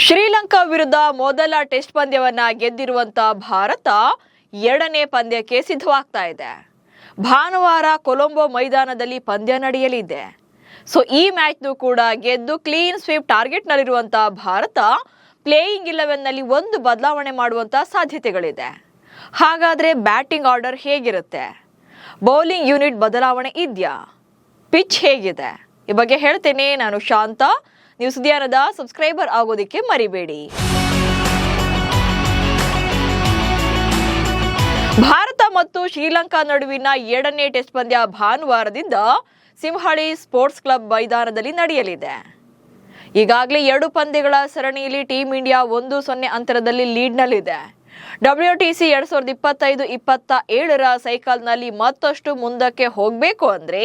ಶ್ರೀಲಂಕಾ ವಿರುದ್ಧ ಮೊದಲ ಟೆಸ್ಟ್ ಪಂದ್ಯವನ್ನ ಗೆದ್ದಿರುವಂತ ಭಾರತ ಎರಡನೇ ಪಂದ್ಯಕ್ಕೆ ಸಿದ್ಧವಾಗ್ತಾ ಇದೆ. ಭಾನುವಾರ ಕೊಲಂಬೋ ಮೈದಾನದಲ್ಲಿ ಪಂದ್ಯ ನಡೆಯಲಿದೆ. ಈ ಮ್ಯಾಚ್ನು ಕೂಡ ಗೆದ್ದು ಕ್ಲೀನ್ ಸ್ವೀಪ್ ಟಾರ್ಗೆಟ್ ನಲ್ಲಿರುವಂತ ಭಾರತ ಪ್ಲೇಯಿಂಗ್ 11 ನಲ್ಲಿ ಒಂದು ಬದಲಾವಣೆ ಮಾಡುವಂತ ಸಾಧ್ಯತೆಗಳಿದೆ. ಹಾಗಾದ್ರೆ ಬ್ಯಾಟಿಂಗ್ ಆರ್ಡರ್ ಹೇಗಿರುತ್ತೆ? ಬೌಲಿಂಗ್ ಯೂನಿಟ್ ಬದಲಾವಣೆ ಇದೆಯಾ? ಪಿಚ್ ಹೇಗಿದೆ? ಈ ಬಗ್ಗೆ ಹೇಳ್ತೇನೆ. ನಾನು ಶಾಂತ. ನೀವು ಸುದ್ದಿಯಾನದ ಸಬ್ಸ್ಕ್ರೈಬರ್ ಆಗೋದಿಕ್ಕೆ ಮರಿಬೇಡಿ. ಭಾರತ ಮತ್ತು ಶ್ರೀಲಂಕಾ ನಡುವಿನ ಎರಡನೇ ಟೆಸ್ಟ್ ಪಂದ್ಯ ಭಾನುವಾರದಿಂದ ಸಿಂಹಳಿ ಸ್ಪೋರ್ಟ್ಸ್ ಕ್ಲಬ್ ಮೈದಾನದಲ್ಲಿ ನಡೆಯಲಿದೆ. ಈಗಾಗಲೇ 2 ಪಂದ್ಯಗಳ ಸರಣಿಯಲ್ಲಿ ಟೀಂ ಇಂಡಿಯಾ 1-0 ಅಂತರದಲ್ಲಿ ಲೀಡ್ನಲ್ಲಿದೆ. WTC 2025-27 ಸೈಕಲ್ನಲ್ಲಿ ಮತ್ತಷ್ಟು ಮುಂದಕ್ಕೆ ಹೋಗಬೇಕು ಅಂದ್ರೆ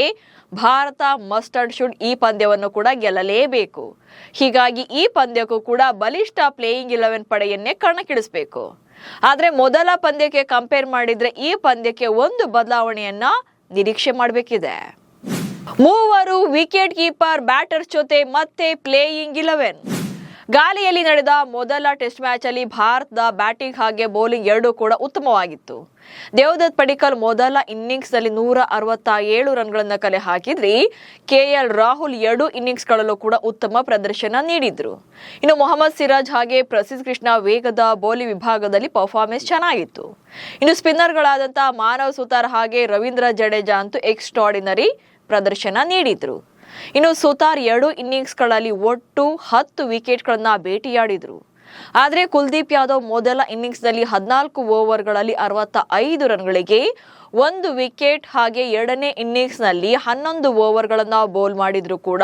ಭಾರತ ಮಸ್ಟ್ ಅಂಡ್ ಶುಡ್ ಈ ಪಂದ್ಯವನ್ನು ಕೂಡ ಗೆಲ್ಲಲೇಬೇಕು. ಹೀಗಾಗಿ ಈ ಪಂದ್ಯಕ್ಕೂ ಕೂಡ ಬಲಿಷ್ಠ ಪ್ಲೇಯಿಂಗ್ 11 ಪಡೆಯನ್ನೇ ಕಣಕ್ಕಿಳಿಸಬೇಕು. ಆದ್ರೆ ಮೊದಲ ಪಂದ್ಯಕ್ಕೆ ಕಂಪೇರ್ ಮಾಡಿದ್ರೆ ಈ ಪಂದ್ಯಕ್ಕೆ ಒಂದು ಬದಲಾವಣೆಯನ್ನ ನಿರೀಕ್ಷೆ ಮಾಡಬೇಕಿದೆ. ಮೂವರು ವಿಕೆಟ್ ಕೀಪರ್ ಬ್ಯಾಟರ್ ಜೊತೆ ಮತ್ತೆ ಪ್ಲೇಯಿಂಗ್ 11. ಗಾಲಿಯಲ್ಲಿ ನಡೆದ ಮೊದಲ ಟೆಸ್ಟ್ ಮ್ಯಾಚ್ ಅಲ್ಲಿ ಭಾರತದ ಬ್ಯಾಟಿಂಗ್ ಹಾಗೆ ಬೌಲಿಂಗ್ ಎರಡೂ ಕೂಡ ಉತ್ತಮವಾಗಿತ್ತು. ದೇವದತ್ ಪಡಿಕ್ಕಲ್ ಮೊದಲ ಇನ್ನಿಂಗ್ಸ್ ನಲ್ಲಿ 167 ರನ್ಗಳನ್ನ ಕಲೆ ಹಾಕಿದ್ರೆ KL ರಾಹುಲ್ 2 ಇನ್ನಿಂಗ್ಸ್ ಗಳಲ್ಲೂ ಕೂಡ ಉತ್ತಮ ಪ್ರದರ್ಶನ ನೀಡಿದ್ರು. ಇನ್ನು ಮೊಹಮ್ಮದ್ ಸಿರಾಜ್ ಹಾಗೆ ಪ್ರಸಿದ್ಧ ಕೃಷ್ಣ ವೇಗದ ಬೌಲಿಂಗ್ ವಿಭಾಗದಲ್ಲಿ ಪರ್ಫಾರ್ಮೆನ್ಸ್ ಚೆನ್ನಾಗಿತ್ತು. ಇನ್ನು ಸ್ಪಿನ್ನರ್ಗಳಾದಂತಹ ಮಾನವ್ ಸುತಾರ್ ಹಾಗೆ ರವೀಂದ್ರ ಜಡೇಜಾ ಅಂತೂ ಎಕ್ಸ್ಟ್ರಾರ್ಡಿನರಿ ಪ್ರದರ್ಶನ ನೀಡಿದ್ರು. ಇನ್ನು ಸುತಾರ್ 2 ಇನ್ನಿಂಗ್ಸ್ಗಳಲ್ಲಿ ಒಟ್ಟು 10 ವಿಕೆಟ್ಗಳನ್ನ ಬೇಟೆಯಾಡಿದ್ರು. ಆದರೆ ಕುಲ್ದೀಪ್ ಯಾದವ್ ಮೊದಲ ಇನ್ನಿಂಗ್ಸ್ನಲ್ಲಿ 14 ಓವರ್ಗಳಲ್ಲಿ 65 ರನ್ಗಳಿಗೆ 1 ವಿಕೆಟ್ ಹಾಗೆ ಎರಡನೇ ಇನ್ನಿಂಗ್ಸ್ನಲ್ಲಿ 11 ಓವರ್ಗಳನ್ನ ಬೌಲ್ ಮಾಡಿದ್ರು ಕೂಡ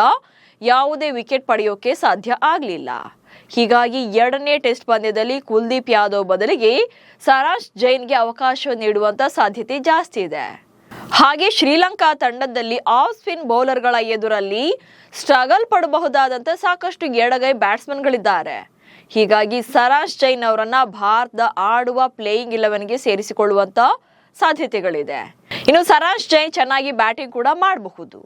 ಯಾವುದೇ ವಿಕೆಟ್ ಪಡೆಯೋಕೆ ಸಾಧ್ಯ ಆಗಲಿಲ್ಲ. ಹೀಗಾಗಿ ಎರಡನೇ ಟೆಸ್ಟ್ ಪಂದ್ಯದಲ್ಲಿ ಕುಲ್ದೀಪ್ ಯಾದವ್ ಬದಲಿಗೆ ಸರಾಜ್ ಜೈನ್ಗೆ ಅವಕಾಶ ನೀಡುವಂತ ಸಾಧ್ಯತೆ ಜಾಸ್ತಿ ಇದೆ. ಹಾಗೆ ಶ್ರೀಲಂಕಾ ತಂಡದಲ್ಲಿ ಆಫ್ ಸ್ಪಿನ್ ಬೌಲರ್ಗಳ ಎದುರಲ್ಲಿ ಸ್ಟ್ರಗಲ್ ಪಡಬಹುದಾದಂತ ಸಾಕಷ್ಟು ಎಡಗೈ ಬ್ಯಾಟ್ಸ್ಮನ್ಗಳಿದ್ದಾರೆ. ಹೀಗಾಗಿ ಸರಾಜ್ ಜೈನ್ ಅವರನ್ನ ಭಾರತದ ಆಡುವ ಪ್ಲೇಯಿಂಗ್ 11ಗೆ ಸೇರಿಸಿಕೊಳ್ಳುವಂತ ಸಾಧ್ಯತೆಗಳಿದೆ. ಇನ್ನು ಸರಾಜ್ ಜೈನ್ ಚೆನ್ನಾಗಿ ಬ್ಯಾಟಿಂಗ್ ಕೂಡ ಮಾಡಬಹುದು.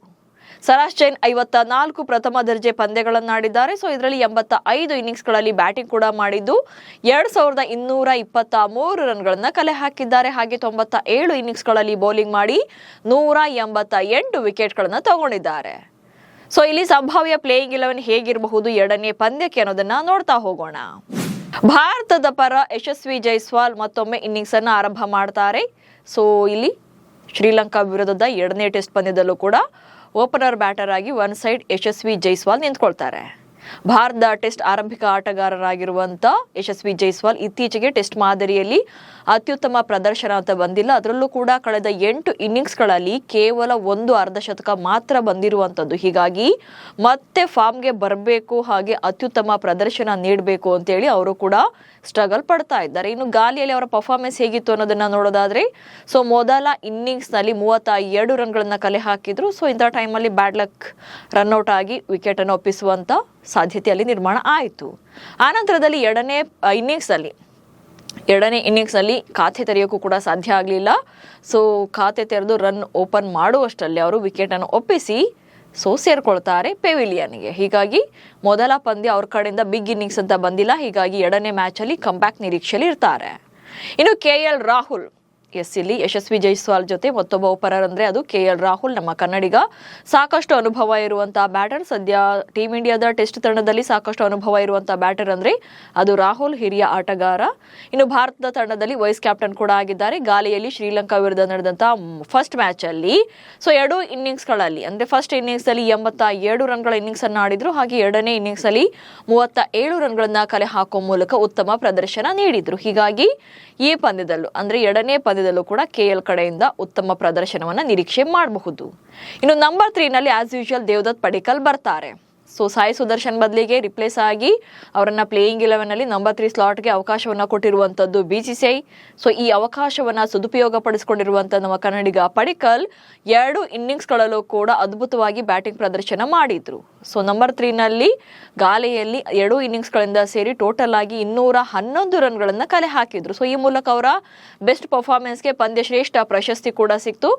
ಸರಾಜ್ ಜೈನ್ 54 ಪ್ರಥಮ ದರ್ಜೆ ಪಂದ್ಯಗಳನ್ನಾಡಿದ್ದಾರೆ. ಇದರಲ್ಲಿ 85 ಇನ್ನಿಂಗ್ಸ್ಗಳಲ್ಲಿ ಬ್ಯಾಟಿಂಗ್ ಕೂಡ ಮಾಡಿದ್ದು 2223 ರನ್ಗಳನ್ನ ಕಲೆ ಹಾಕಿದ್ದಾರೆ. ಹಾಗೆ 97 ಇನ್ನಿಂಗ್ಸ್ಗಳಲ್ಲಿ ಬೌಲಿಂಗ್ ಮಾಡಿ 188 ವಿಕೆಟ್ಗಳನ್ನ ತಗೊಂಡಿದ್ದಾರೆ. ಇಲ್ಲಿ ಸಂಭಾವ್ಯ ಪ್ಲೇಯಿಂಗ್ 11 ಹೇಗಿರಬಹುದು ಎರಡನೇ ಪಂದ್ಯಕ್ಕೆ ಅನ್ನೋದನ್ನ ನೋಡ್ತಾ ಹೋಗೋಣ. ಭಾರತದ ಪರ ಯಶಸ್ವಿ ಜೈಸ್ವಾಲ್ ಮತ್ತೊಮ್ಮೆ ಇನ್ನಿಂಗ್ಸ್ ಅನ್ನ ಆರಂಭ ಮಾಡ್ತಾರೆ. ಇಲ್ಲಿ ಶ್ರೀಲಂಕಾ ವಿರುದ್ಧದ ಎರಡನೇ ಟೆಸ್ಟ್ ಪಂದ್ಯದಲ್ಲೂ ಕೂಡ ಓಪನರ್ ಬ್ಯಾಟರ್ ಆಗಿ ಒನ್ ಸೈಡ್ ಯಶಸ್ವಿ ಜೈಸ್ವಾಲ್ ನಿಂತ್ಕೊಳ್ತಾರೆ. ಭಾರತದ ಟೆಸ್ಟ್ ಆರಂಭಿಕ ಆಟಗಾರರಾಗಿರುವಂತ ಯಶಸ್ವಿ ಜೈಸ್ವಾಲ್ ಇತ್ತೀಚೆಗೆ ಟೆಸ್ಟ್ ಮಾದರಿಯಲ್ಲಿ ಅತ್ಯುತ್ತಮ ಪ್ರದರ್ಶನ ಅಂತ ಬಂದಿಲ್ಲ. ಅದರಲ್ಲೂ ಕೂಡ ಕಳೆದ 8 ಇನ್ನಿಂಗ್ಸ್ಗಳಲ್ಲಿ ಕೇವಲ 1 ಅರ್ಧಶತಕ ಮಾತ್ರ ಬಂದಿರುವಂತದ್ದು. ಹೀಗಾಗಿ ಮತ್ತೆ ಫಾರ್ಮ್ಗೆ ಬರಬೇಕು, ಹಾಗೆ ಅತ್ಯುತ್ತಮ ಪ್ರದರ್ಶನ ನೀಡಬೇಕು ಅಂತೇಳಿ ಅವರು ಕೂಡ ಸ್ಟ್ರಗಲ್ ಪಡ್ತಾ ಇದ್ದಾರೆ. ಇನ್ನು ಗಾಲಿಯಲ್ಲಿ ಅವರ ಪರ್ಫಾರ್ಮೆನ್ಸ್ ಹೇಗಿತ್ತು ಅನ್ನೋದನ್ನ ನೋಡೋದಾದ್ರೆ ಮೊದಲ ಇನ್ನಿಂಗ್ಸ್ ನಲ್ಲಿ 32 ರನ್ಗಳನ್ನ ಕಲೆ ಹಾಕಿದ್ರು. ಇಂಥ ಟೈಮಲ್ಲಿ ಬ್ಯಾಡ್ ಲಕ್ ರನ್ಔಟ್ ಆಗಿ ವಿಕೆಟ್ ಅನ್ನು ಒಪ್ಪಿಸುವಂತ ಸಾಧ್ಯತೆಯಲ್ಲಿ ನಿರ್ಮಾಣ ಆಯಿತು. ಆನಂತರದಲ್ಲಿ ಎರಡನೇ ಇನ್ನಿಂಗ್ಸ್ ನಲ್ಲಿ ಖಾತೆ ತೆರೆಯೋಕ್ಕೂ ಕೂಡ ಸಾಧ್ಯ ಆಗಲಿಲ್ಲ. ಖಾತೆ ತೆರೆದು ರನ್ ಓಪನ್ ಮಾಡುವಷ್ಟರಲ್ಲಿ ಅವರು ವಿಕೆಟ್ ಅನ್ನು ಒಪ್ಪಿಸಿ ಸೇರ್ಕೊಳ್ತಾರೆ ಪೆವಿಲಿಯನ್ಗೆ. ಹೀಗಾಗಿ ಮೊದಲ ಪಂದ್ಯ ಅವ್ರ ಕಡೆಯಿಂದ ಬಿಗ್ ಇನ್ನಿಂಗ್ಸ್ ಅಂತ ಬಂದಿಲ್ಲ. ಹೀಗಾಗಿ ಎರಡನೇ ಮ್ಯಾಚ್ ಅಲ್ಲಿ ಕಂಬ್ಯಾಕ್ ನಿರೀಕ್ಷೆಯಲ್ಲಿ ಇರ್ತಾರೆ. ಇನ್ನು KL ರಾಹುಲ್ ಇಲ್ಲಿ ಯಶಸ್ವಿ ಜೈಸ್ವಾಲ್ ಜೊತೆ ಮತ್ತೊಬ್ಬ ಓಪನರ್ ಅಂದ್ರೆ ಅದು KL ರಾಹುಲ್, ನಮ್ಮ ಕನ್ನಡಿಗ. ಸಾಕಷ್ಟು ಅನುಭವ ಇರುವಂತಹ ಬ್ಯಾಟರ್. ಸದ್ಯ ಟೀಂ ಇಂಡಿಯಾದ ಟೆಸ್ಟ್ ತಂಡದಲ್ಲಿ ಸಾಕಷ್ಟು ಅನುಭವ ಇರುವಂತಹ ಬ್ಯಾಟರ್ ಅಂದ್ರೆ ಅದು ರಾಹುಲ್, ಹಿರಿಯ ಆಟಗಾರ. ಇನ್ನು ಭಾರತದ ತಂಡದಲ್ಲಿ ವೈಸ್ ಕ್ಯಾಪ್ಟನ್ ಕೂಡ ಆಗಿದ್ದಾರೆ. ಗಾಲಿಯಲ್ಲಿ ಶ್ರೀಲಂಕಾ ವಿರುದ್ಧ ನಡೆದಂತಹ ಫಸ್ಟ್ ಮ್ಯಾಚ್ ಅಲ್ಲಿ 2 ಇನ್ನಿಂಗ್ಸ್ಗಳಲ್ಲಿ ಅಂದ್ರೆ ಫಸ್ಟ್ ಇನ್ನಿಂಗ್ಸ್ ಅಲ್ಲಿ 87 ರನ್ಗಳ ಇನ್ನಿಂಗ್ಸ್ ಅನ್ನು ಆಡಿದ್ರು. ಹಾಗೆ ಎರಡನೇ ಇನ್ನಿಂಗ್ಸ್ ಅಲ್ಲಿ 37 ರನ್ಗಳನ್ನ ಕಲೆ ಹಾಕುವ ಮೂಲಕ ಉತ್ತಮ ಪ್ರದರ್ಶನ ನೀಡಿದ್ರು. ಹೀಗಾಗಿ ಈ ಪಂದ್ಯದಲ್ಲೂ ಅಂದ್ರೆ ಎರಡನೇ ಪಂದ್ಯದಲ್ಲೂ ಕೂಡ KL ಕಡೆಯಿಂದ ಉತ್ತಮ ಪ್ರದರ್ಶನವನ್ನ ನಿರೀಕ್ಷೆ ಮಾಡಬಹುದು. ಇನ್ನು ನಂಬರ್ 3 ನಲ್ಲಿ ಆಸ್ ಯೂಶುವಲ್ ದೇವದತ್ ಪಡಿಕ್ಕಲ್ ಬರ್ತಾರೆ. ಸಾಯಿ ಸುದರ್ಶನ್ ಬದಲಿಗೆ ರಿಪ್ಲೇಸ್ ಆಗಿ ಅವರನ್ನ ಪ್ಲೇಯಿಂಗ್ 11 ನಲ್ಲಿ ನಂಬರ್ 3 ಸ್ಲಾಟ್ಗೆ ಅವಕಾಶವನ್ನ ಕೊಟ್ಟಿರುವಂತದ್ದು BCCI. ಈ ಅವಕಾಶವನ್ನ ಸದುಪಯೋಗ ಪಡಿಸಿಕೊಂಡಿರುವಂತ ನಮ್ಮ ಕನ್ನಡಿಗ ಪಡಿಕ್ಕಲ್ 2 ಇನ್ನಿಂಗ್ಸ್ಗಳಲ್ಲೂ ಕೂಡ ಅದ್ಭುತವಾಗಿ ಬ್ಯಾಟಿಂಗ್ ಪ್ರದರ್ಶನ ಮಾಡಿದ್ರು. ನಂಬರ್ 3 ನಲ್ಲಿ ಗಾಲಿಯಲ್ಲಿ 2 ಇನ್ನಿಂಗ್ಸ್ಗಳಿಂದ ಸೇರಿ ಟೋಟಲ್ ಆಗಿ 211 ರನ್ಗಳನ್ನ ಕಲೆ ಹಾಕಿದ್ರು. ಈ ಮೂಲಕ ಅವರ ಬೆಸ್ಟ್ ಪರ್ಫಾರ್ಮೆನ್ಸ್ಗೆ ಪಂದ್ಯ ಶ್ರೇಷ್ಠ ಪ್ರಶಸ್ತಿ ಕೂಡ ಸಿಕ್ತು.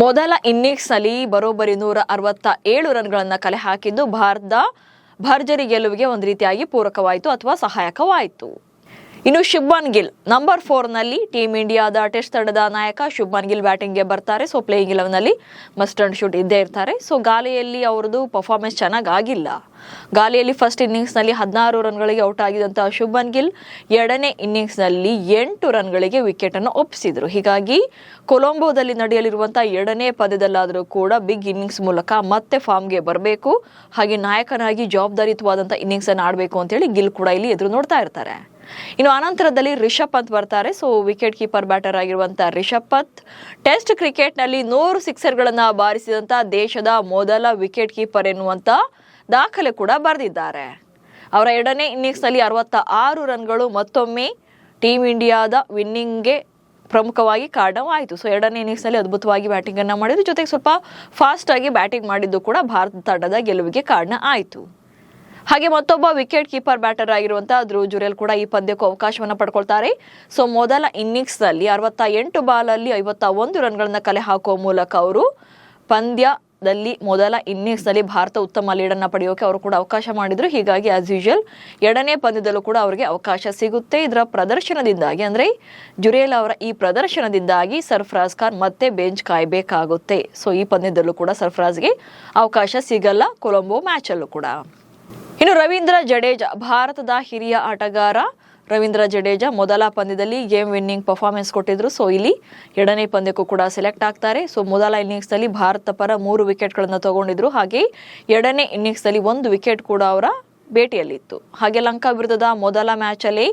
ಮೊದಲ ಇನ್ನಿಂಗ್ಸ್ ನಲ್ಲಿ ಬರೋಬ್ಬರಿ 167 ರನ್ಗಳನ್ನ ಕಲೆ ಹಾಕಿದ್ದು ಭಾರತದ ಭರ್ಜರಿ ಗೆಲುವಿಗೆ ಒಂದು ರೀತಿಯಾಗಿ ಪೂರಕವಾಯಿತು ಅಥವಾ ಸಹಾಯಕವಾಯಿತು. ಇನ್ನು ಶುಭ್ಮನ್ ಗಿಲ್ ನಂಬರ್ 4 ನಲ್ಲಿ ಟೀಮ್ ಇಂಡಿಯಾದ ಟೆಸ್ಟ್ ತಂಡದ ನಾಯಕ ಶುಭ್ಮನ್ ಗಿಲ್ ಬ್ಯಾಟಿಂಗ್ಗೆ ಬರ್ತಾರೆ. ಸೊ ಪ್ಲೇಯಿಂಗ್ 11 ನಲ್ಲಿ ಮಸ್ಟ್ ಅಂಡ್ ಶುಡ್ ಇದ್ದೇ ಇರ್ತಾರೆ. ಸೊ ಗಾಲಿಯಲ್ಲಿ ಅವರದು ಪರ್ಫಾರ್ಮೆನ್ಸ್ ಚೆನ್ನಾಗಿಲ್ಲ. ಗಾಲಿಯಲ್ಲಿ ಫಸ್ಟ್ ಇನ್ನಿಂಗ್ಸ್ ನಲ್ಲಿ 16 ರನ್ಗಳಿಗೆ ಔಟ್ ಆಗಿದ್ದಂತಹ ಶುಭ್ಮನ್ ಗಿಲ್ ಎರಡನೇ ಇನ್ನಿಂಗ್ಸ್ ನಲ್ಲಿ 8 ರನ್ಗಳಿಗೆ ವಿಕೆಟ್ ಅನ್ನು ಒಪ್ಪಿಸಿದ್ರು. ಹೀಗಾಗಿ ಕೊಲಂಬೋದಲ್ಲಿ ನಡೆಯಲಿರುವಂತಹ ಎರಡನೇ ಪಂದ್ಯದಲ್ಲಾದರೂ ಕೂಡ ಬಿಗ್ ಇನ್ನಿಂಗ್ಸ್ ಮೂಲಕ ಮತ್ತೆ ಫಾರ್ಮ್ಗೆ ಬರಬೇಕು, ಹಾಗೆ ನಾಯಕನಾಗಿ ಜವಾಬ್ದಾರಿಯುತವಾದಂತಹ ಇನ್ನಿಂಗ್ಸ್ ಅನ್ನು ಆಡಬೇಕು ಅಂತೇಳಿ ಗಿಲ್ ಕೂಡ ಇಲ್ಲಿ ಎದುರು ನೋಡ್ತಾ ಇರ್ತಾರೆ. ಇನ್ನು ಅನಂತರದಲ್ಲಿ ರಿಷಬ್ ಪಂತ್ ಬರ್ತಾರೆ. ಸೊ ವಿಕೆಟ್ ಕೀಪರ್ ಬ್ಯಾಟರ್ ಆಗಿರುವಂತಹ ರಿಷಬ್ ಪಂತ್ ಟೆಸ್ಟ್ ಕ್ರಿಕೆಟ್ ನಲ್ಲಿ 100 ಸಿಕ್ಸರ್ಗಳನ್ನ ಬಾರಿಸಿದಂತ ದೇಶದ ಮೊದಲ ವಿಕೆಟ್ ಕೀಪರ್ ಎನ್ನುವಂತ ದಾಖಲೆ ಕೂಡ ಬರೆದಿದ್ದಾರೆ. ಅವರ ಎರಡನೇ ಇನ್ನಿಂಗ್ಸ್ ನಲ್ಲಿ 66 ರನ್ಗಳು ಮತ್ತೊಮ್ಮೆ ಟೀಮ್ ಇಂಡಿಯಾದ ವಿನ್ನಿಂಗ್ಗೆ ಪ್ರಮುಖವಾಗಿ ಕಾರಣವಾಯಿತು. ಸೊ ಎರಡನೇ ಇನ್ನಿಂಗ್ಸ್ ನಲ್ಲಿ ಅದ್ಭುತವಾಗಿ ಬ್ಯಾಟಿಂಗ್ ಅನ್ನ ಮಾಡಿದ್ರು, ಜೊತೆಗೆ ಸ್ವಲ್ಪ ಫಾಸ್ಟ್ ಆಗಿ ಬ್ಯಾಟಿಂಗ್ ಮಾಡಿದ್ದು ಕೂಡ ಭಾರತ ತಂಡದ ಗೆಲುವಿಗೆ ಕಾರಣ ಆಯಿತು. ಹಾಗೆ ಮತ್ತೊಬ್ಬ ವಿಕೆಟ್ ಕೀಪರ್ ಬ್ಯಾಟರ್ ಆಗಿರುವಂತಹ ಧ್ರುವ್ ಜುರೇಲ್ ಕೂಡ ಈ ಪಂದ್ಯಕ್ಕೂ ಅವಕಾಶವನ್ನು ಪಡ್ಕೊಳ್ತಾರೆ. ಸೊ ಮೊದಲ ಇನ್ನಿಂಗ್ಸ್ ನಲ್ಲಿ 68 ಬಾಲಲ್ಲಿ 51 ರನ್ಗಳನ್ನ ಕಲೆ ಹಾಕುವ ಮೂಲಕ ಅವರು ಪಂದ್ಯದಲ್ಲಿ ಮೊದಲ ಇನ್ನಿಂಗ್ಸ್ ನಲ್ಲಿ ಭಾರತ ಉತ್ತಮ ಲೀಡ್ ಅನ್ನ ಪಡೆಯೋಕೆ ಅವರು ಕೂಡ ಅವಕಾಶ ಮಾಡಿದ್ರು. ಹೀಗಾಗಿ ಆಸ್ ಯೂಶುವಲ್ ಎರಡನೇ ಪಂದ್ಯದಲ್ಲೂ ಕೂಡ ಅವರಿಗೆ ಅವಕಾಶ ಸಿಗುತ್ತೆ. ಇದರ ಪ್ರದರ್ಶನದಿಂದಾಗಿ ಅಂದ್ರೆ ಜುರೇಲ್ ಅವರ ಈ ಪ್ರದರ್ಶನದಿಂದಾಗಿ ಸರ್ಫರಾಜ್ ಖಾನ್ ಮತ್ತೆ ಬೆಂಚ್ ಕಾಯಬೇಕಾಗುತ್ತೆ. ಸೊ ಈ ಪಂದ್ಯದಲ್ಲೂ ಕೂಡ ಸರ್ಫರಾಜ್ಗೆ ಅವಕಾಶ ಸಿಗಲ್ಲ ಕೊಲಂಬೋ ಮ್ಯಾಚ್ ಅಲ್ಲೂ ಕೂಡ. ಇನ್ನು ರವೀಂದ್ರ ಜಡೇಜಾ ಭಾರತದ ಹಿರಿಯ ಆಟಗಾರ ರವೀಂದ್ರ ಜಡೇಜಾ ಮೊದಲ ಪಂದ್ಯದಲ್ಲಿ ಗೇಮ್ ವಿನ್ನಿಂಗ್ ಪರ್ಫಾರ್ಮೆನ್ಸ್ ಕೊಟ್ಟಿದ್ರು. ಸೊ ಇಲ್ಲಿ ಎರಡನೇ ಪಂದ್ಯಕ್ಕೂ ಕೂಡ ಸೆಲೆಕ್ಟ್ ಆಗ್ತಾರೆ. ಸೊ ಮೊದಲ ಇನ್ನಿಂಗ್ಸ್ ನಲ್ಲಿ ಭಾರತ ಪರ 3 ವಿಕೆಟ್ಗಳನ್ನು ತಗೊಂಡಿದ್ರು. ಹಾಗೆ ಎರಡನೇ ಇನ್ನಿಂಗ್ಸ್ ನಲ್ಲಿ 1 ವಿಕೆಟ್ ಕೂಡ ಅವರ ಭೇಟಿಯಲ್ಲಿತ್ತು. ಹಾಗೆ ಲಂಕಾ ವಿರುದ್ಧದ ಮೊದಲ ಮ್ಯಾಚ್ ಅಲ್ಲಿ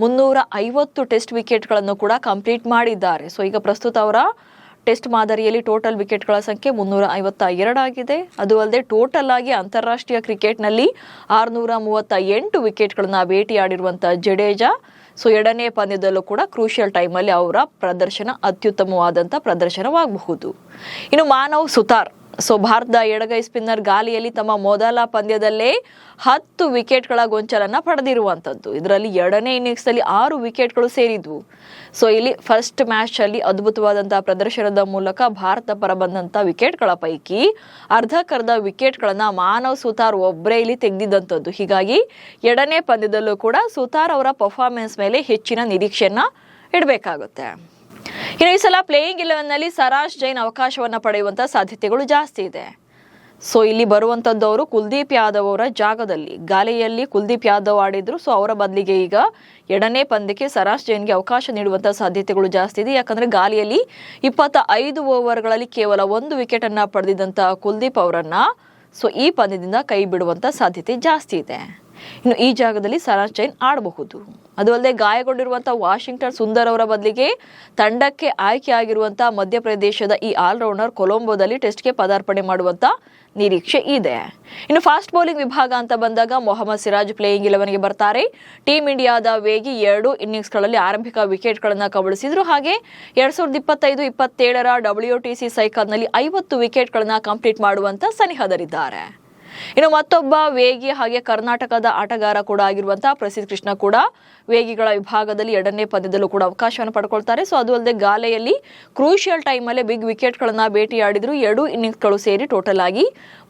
350 ಟೆಸ್ಟ್ ವಿಕೆಟ್ಗಳನ್ನು ಕೂಡ ಕಂಪ್ಲೀಟ್ ಮಾಡಿದ್ದಾರೆ. ಸೊ ಈಗ ಪ್ರಸ್ತುತ ಅವರ ಟೆಸ್ಟ್ ಮಾದರಿಯಲ್ಲಿ ಟೋಟಲ್ ವಿಕೆಟ್ಗಳ ಸಂಖ್ಯೆ 352 ಆಗಿದೆ. ಅದು ಅಲ್ಲದೆ ಟೋಟಲ್ ಆಗಿ ಅಂತಾರಾಷ್ಟ್ರೀಯ ಕ್ರಿಕೆಟ್ನಲ್ಲಿ 638 ವಿಕೆಟ್ಗಳನ್ನ ಭೇಟಿಯಾಡಿರುವಂತಹ ಜಡೇಜಾ ಸೊ ಎರಡನೇ ಪಂದ್ಯದಲ್ಲೂ ಕೂಡ ಕ್ರೂಷಿಯಲ್ ಟೈಮಲ್ಲಿ ಅವರ ಪ್ರದರ್ಶನ ಅತ್ಯುತ್ತಮವಾದಂಥ ಪ್ರದರ್ಶನವಾಗಬಹುದು. ಇನ್ನು ಮಾನವ್ ಸುತಾರ್ ಸೊ ಭಾರತದ ಎಡಗೈ ಸ್ಪಿನ್ನರ್ ಗಾಲಿಯಲ್ಲಿ ತಮ್ಮ ಮೊದಲ ಪಂದ್ಯದಲ್ಲೇ 10 ವಿಕೆಟ್ಗಳ ಗೊಂಚಲನ್ನ ಪಡೆದಿರುವಂಥದ್ದು. ಇದರಲ್ಲಿ ಎರಡನೇ ಇನ್ನಿಂಗ್ಸ್ ನಲ್ಲಿ 6 ವಿಕೆಟ್ಗಳು ಸೇರಿದ್ವು. ಸೊ ಇಲ್ಲಿ ಫಸ್ಟ್ ಮ್ಯಾಚ್ ಅಲ್ಲಿ ಅದ್ಭುತವಾದಂತಹ ಪ್ರದರ್ಶನದ ಮೂಲಕ ಭಾರತ ಪರ ಬಂದಂತ ವಿಕೆಟ್ಗಳ ಪೈಕಿ ಅರ್ಧಕ್ಕರ್ಧ ವಿಕೆಟ್ಗಳನ್ನ ಮಾನವ್ ಸುತಾರ್ ಒಬ್ಬರೇ ಇಲ್ಲಿ ತೆಗೆದಿದ್ದಂಥದ್ದು. ಹೀಗಾಗಿ ಎರಡನೇ ಪಂದ್ಯದಲ್ಲೂ ಕೂಡ ಸುತಾರ್ ಅವರ ಪರ್ಫಾರ್ಮೆನ್ಸ್ ಮೇಲೆ ಹೆಚ್ಚಿನ ನಿರೀಕ್ಷೆಯನ್ನ ಇಡಬೇಕಾಗುತ್ತೆ. ಇನ್ನು ಈ ಸಲ ಪ್ಲೇಯಿಂಗ್ 11 ನಲ್ಲಿ ಸರಾಜ್ ಜೈನ್ ಅವಕಾಶವನ್ನ ಪಡೆಯುವಂತ ಸಾಧ್ಯತೆಗಳು ಜಾಸ್ತಿ ಇದೆ. ಸೊ ಇಲ್ಲಿ ಬರುವಂತದ್ದು ಅವರು ಕುಲ್ದೀಪ್ ಯಾದವ್ ಅವರ ಜಾಗದಲ್ಲಿ ಗಾಲಿಯಲ್ಲಿ ಕುಲ್ದೀಪ್ ಯಾದವ್ ಆಡಿದ್ರು. ಸೊ ಅವರ ಬದಲಿಗೆ ಈಗ ಎರಡನೇ ಪಂದ್ಯಕ್ಕೆ ಸರಾಜ್ ಜೈನ್ಗೆ ಅವಕಾಶ ನೀಡುವಂತಹ ಸಾಧ್ಯತೆಗಳು ಜಾಸ್ತಿ ಇದೆ. ಯಾಕಂದ್ರೆ ಗಾಲಿಯಲ್ಲಿ 25 ಓವರ್ಗಳಲ್ಲಿ ಕೇವಲ 1 ವಿಕೆಟ್ ಅನ್ನ ಪಡೆದಿದ್ದಂತಹ ಕುಲ್ದೀಪ್ ಅವರನ್ನ ಸೊ ಈ ಪಂದ್ಯದಿಂದ ಕೈ ಬಿಡುವಂತ ಸಾಧ್ಯತೆ ಜಾಸ್ತಿ ಇದೆ. ಇನ್ನು ಈ ಜಾಗದಲ್ಲಿ ಸರಾಜ್ ಜೈನ್ ಆಡಬಹುದು. ಅದು ಅಲ್ಲದೆ ಗಾಯಗೊಂಡಿರುವಂತಹ ವಾಷಿಂಗ್ಟನ್ ಸುಂದರ್ ಅವರ ಬದಲಿಗೆ ತಂಡಕ್ಕೆ ಆಯ್ಕೆ ಆಗಿರುವಂತಹ ಮಧ್ಯಪ್ರದೇಶದ ಈ ಆಲ್ರೌಂಡರ್ ಕೊಲಂಬೋದಲ್ಲಿ ಟೆಸ್ಟ್ಗೆ ಪದಾರ್ಪಣೆ ಮಾಡುವಂತ ನಿರೀಕ್ಷೆ ಇದೆ. ಇನ್ನು ಫಾಸ್ಟ್ ಬೌಲಿಂಗ್ ವಿಭಾಗ ಅಂತ ಬಂದಾಗ ಮೊಹಮ್ಮದ್ ಸಿರಾಜ್ ಪ್ಲೇಯಿಂಗ್ 11ಗೆ ಬರ್ತಾರೆ. ಟೀಮ್ ಇಂಡಿಯಾದ ವೇಗಿ 2 ಇನ್ನಿಂಗ್ಸ್ಗಳಲ್ಲಿ ಆರಂಭಿಕ ವಿಕೆಟ್ಗಳನ್ನ ಕಬಳಿಸಿದ್ರು. ಹಾಗೆ 2025-27ರ WTC ಸೈಕಲ್ನಲ್ಲಿ 50 ವಿಕೆಟ್ಗಳನ್ನ ಕಂಪ್ಲೀಟ್ ಮಾಡುವಂತ ಸನಿಹದಲ್ಲಿದ್ದಾರೆ. ಇನ್ನು ಮತ್ತೊಬ್ಬ ವೇಗಿ ಹಾಗೆ ಕರ್ನಾಟಕದ ಆಟಗಾರ ಕೂಡ ಆಗಿರುವಂತಹ ಪ್ರಸಿದ್ಧ ಕೃಷ್ಣ ಕೂಡ ವೇಗಿಗಳ ವಿಭಾಗದಲ್ಲಿ ಎರಡನೇ ಪಂದ್ಯದಲ್ಲೂ ಕೂಡ ಅವಕಾಶವನ್ನು ಪಡ್ಕೊಳ್ತಾರೆ. ಸೊ ಅದು ಅಲ್ಲದೆ ಗಾಲೆಯಲ್ಲಿ ಕ್ರೂಷಿಯಲ್ ಟೈಮಲ್ಲೇ ಬಿಗ್ ವಿಕೆಟ್ಗಳನ್ನ ಭೇಟಿಯಾಡಿದ್ರು. 2 ಇನ್ನಿಂಗ್ಸ್ಗಳು ಸೇರಿ ಟೋಟಲ್ ಆಗಿ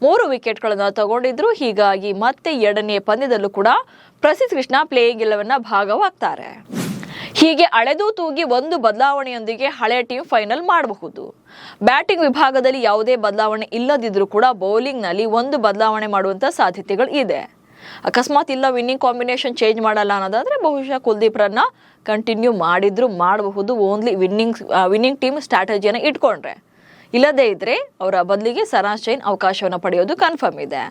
3 ವಿಕೆಟ್ಗಳನ್ನ ತಗೊಂಡಿದ್ರು. ಹೀಗಾಗಿ ಮತ್ತೆ ಎರಡನೇ ಪಂದ್ಯದಲ್ಲೂ ಕೂಡ ಪ್ರಸಿದ್ಧ ಕೃಷ್ಣ ಪ್ಲೇಯಿಂಗ್ 11ನ ಭಾಗವಾಗ್ತಾರೆ. ಹೀಗೆ ಅಳೆದು ತೂಗಿ ಒಂದು ಬದಲಾವಣೆಯೊಂದಿಗೆ ಹಳೆ ಟೀಮ್ ಫೈನಲ್ ಮಾಡಬಹುದು. ಬ್ಯಾಟಿಂಗ್ ವಿಭಾಗದಲ್ಲಿ ಯಾವುದೇ ಬದಲಾವಣೆ ಇಲ್ಲದಿದ್ರೂ ಕೂಡ ಬೌಲಿಂಗ್ ನಲ್ಲಿ ಒಂದು ಬದಲಾವಣೆ ಮಾಡುವಂತ ಸಾಧ್ಯತೆಗಳು ಇದೆ. ಅಕಸ್ಮಾತ್ ಇಲ್ಲ ವಿನ್ನಿಂಗ್ ಕಾಂಬಿನೇಷನ್ ಚೇಂಜ್ ಮಾಡಲ್ಲ ಅನ್ನೋದಾದ್ರೆ ಬಹುಶಃ ಕುಲ್ದೀಪ್ ರನ್ನ ಕಂಟಿನ್ಯೂ ಮಾಡಿದ್ರು ಮಾಡಬಹುದು. ಓನ್ಲಿ ವಿನ್ನಿಂಗ್ ಟೀಮ್ ಸ್ಟ್ರಾಟಜಿಯನ್ನು ಇಟ್ಕೊಂಡ್ರೆ. ಇಲ್ಲದೇ ಇದ್ರೆ ಅವರ ಬದಲಿಗೆ ಸರಾಜ್ ಜೈನ್ ಅವಕಾಶವನ್ನು ಪಡೆಯೋದು ಕನ್ಫರ್ಮ್ ಇದೆ.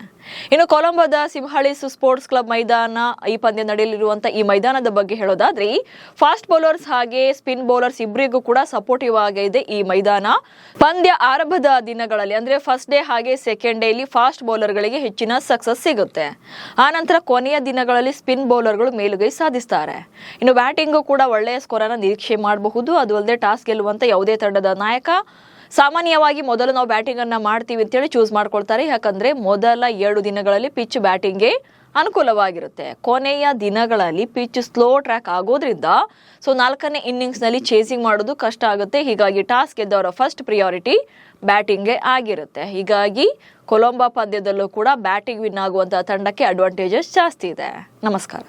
ಇನ್ನು ಕೊಲಂಬೋದ ಸಿಂಹಳೀಸ್ ಸ್ಪೋರ್ಟ್ಸ್ ಕ್ಲಬ್ ಮೈದಾನ ಈ ಪಂದ್ಯ ನಡೆಯಲಿರುವಂತಹ ಈ ಮೈದಾನದ ಬಗ್ಗೆ ಹೇಳೋದಾದ್ರೆ ಫಾಸ್ಟ್ ಬೌಲರ್ಸ್ ಹಾಗೆ ಸ್ಪಿನ್ ಬೌಲರ್ಸ್ ಇಬ್ಬರಿಗೂ ಕೂಡ ಸಪೋರ್ಟಿವ್ ಆಗಿದೆ ಈ ಮೈದಾನ. ಪಂದ್ಯ ಆರಂಭದ ದಿನಗಳಲ್ಲಿ ಅಂದ್ರೆ ಫಸ್ಟ್ ಡೇ ಹಾಗೆ ಸೆಕೆಂಡ್ ಡೇಲಿ ಫಾಸ್ಟ್ ಬೌಲರ್ಗಳಿಗೆ ಹೆಚ್ಚಿನ ಸಕ್ಸಸ್ ಸಿಗುತ್ತೆ. ಆನಂತರ ಕೊನೆಯ ದಿನಗಳಲ್ಲಿ ಸ್ಪಿನ್ ಬೌಲರ್ಗಳು ಮೇಲುಗೈ ಸಾಧಿಸ್ತಾರೆ. ಇನ್ನು ಬ್ಯಾಟಿಂಗು ಕೂಡ ಒಳ್ಳೆಯ ಸ್ಕೋರ್ ಅನ್ನು ನಿರೀಕ್ಷೆ ಮಾಡಬಹುದು. ಅದು ಅಲ್ಲದೆ ಟಾಸ್ ಗೆಲ್ಲುವಂತ ಯಾವುದೇ ತಂಡದ ನಾಯಕ ಸಾಮಾನ್ಯವಾಗಿ ಮೊದಲು ನಾವು ಬ್ಯಾಟಿಂಗ್ ಅನ್ನ ಮಾಡ್ತೀವಿ ಅಂತೇಳಿ ಚೂಸ್ ಮಾಡ್ಕೊಳ್ತಾರೆ. ಯಾಕಂದ್ರೆ ಮೊದಲ 2 ದಿನಗಳಲ್ಲಿ ಪಿಚ್ ಬ್ಯಾಟಿಂಗ್ಗೆ ಅನುಕೂಲವಾಗಿರುತ್ತೆ. ಕೊನೆಯ ದಿನಗಳಲ್ಲಿ ಪಿಚ್ ಸ್ಲೋ ಟ್ರ್ಯಾಕ್ ಆಗೋದ್ರಿಂದ ಸೊ 4ನೇ ಇನ್ನಿಂಗ್ಸ್ನಲ್ಲಿ ಚೇಸಿಂಗ್ ಮಾಡೋದು ಕಷ್ಟ ಆಗುತ್ತೆ. ಹೀಗಾಗಿ ಟಾಸ್ ಗೆದ್ದವರ ಫಸ್ಟ್ ಪ್ರಿಯಾರಿಟಿ ಬ್ಯಾಟಿಂಗ್ಗೆ ಆಗಿರುತ್ತೆ. ಹೀಗಾಗಿ ಕೊಲಂಬೋ ಪಂದ್ಯದಲ್ಲೂ ಕೂಡ ಬ್ಯಾಟಿಂಗ್ ವಿನ್ ಆಗುವಂತಹ ತಂಡಕ್ಕೆ ಅಡ್ವಾಂಟೇಜಸ್ ಜಾಸ್ತಿ ಇದೆ. ನಮಸ್ಕಾರ.